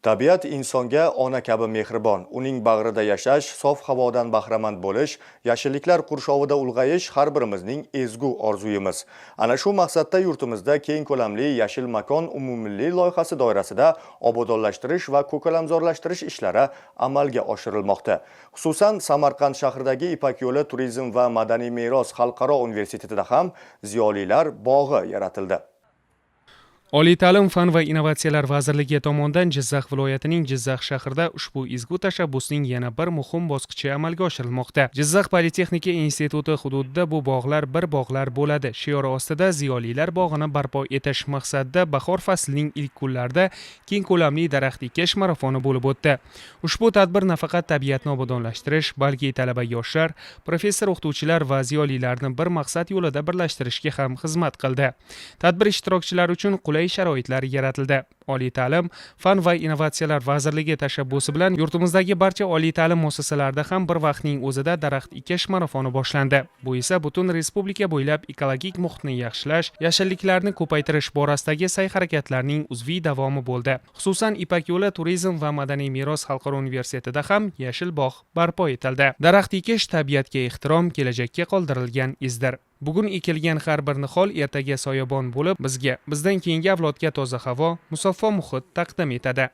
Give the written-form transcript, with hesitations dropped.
Tabiat insonga ona kabi mehribon, uning bag'rida yashash, sof havodan bahramand bo'lish, yashilliklar qurshovida ulg'ayish har birimizning ezgu orzuyimiz. Ana shu maqsadda yurtimizda keng ko'lamli yashil makon umummilliy loyihasi doirasida obodonlashtirish va ko'kalamzorlashtirish ishlari amalga oshirilmoqda. Xususan, Samarqand shahridagi Ipak yo'li turizm va madaniy meros xalqaro universitetida ham ziyolilar bog'i yaratildi. Oliy ta'lim, fan va innovatsiyalar vazirligi tomonidan Jizzax viloyatining Jizzax shahrida ushbu ezgu tashabbusning yana bir muhim bosqichi amalga oshirilmoqda. Jizzax Politexnika instituti hududida bu bog'lar bir bog'lar bo'ladi shiori ostida ziyolilar bog'ini barpo etish maqsadida bahor faslining ilk kunlarida keng ko'lamli daraxt ekish marafoni bo'lib o'tdi. Ushbu tadbir nafaqat tabiatni obodonlashtirish, balki talaba yoshlar, professor o'qituvchilar va ziyolilarni bir maqsad yo'lida birlashtirishga ham xizmat qildi. Tadbir ishtirokchilari uchun qulay sharoitlar yaratildi. Oliy ta'lim, fan va innovatsiyalar vazirligi tashabbusi bilan yurtimizdagi barcha oliy ta'lim muassasalarida ham bir vaqtning o'zida daraxt ekish marafoni boshlandi. Bu esa butun respublika bo'ylab ekologik muhitni yaxshilash, yashilliklarni ko'paytirish borasidagi sa'y-harakatlarning uzviy davomi bo'ldi. Xususan, Ipak yo'li turizm va madaniy meros xalqaro universitetida ham yashil bog' barpo etildi. Daraxt ekish tabiatga ehtirom, kelajakka qoldirilgan izdir. Bugun ekilgan har bir nihol ertaga soyabon bo'lib, bizdan keyingi avlodga toza havo, musaffo muhit taqdim etadi.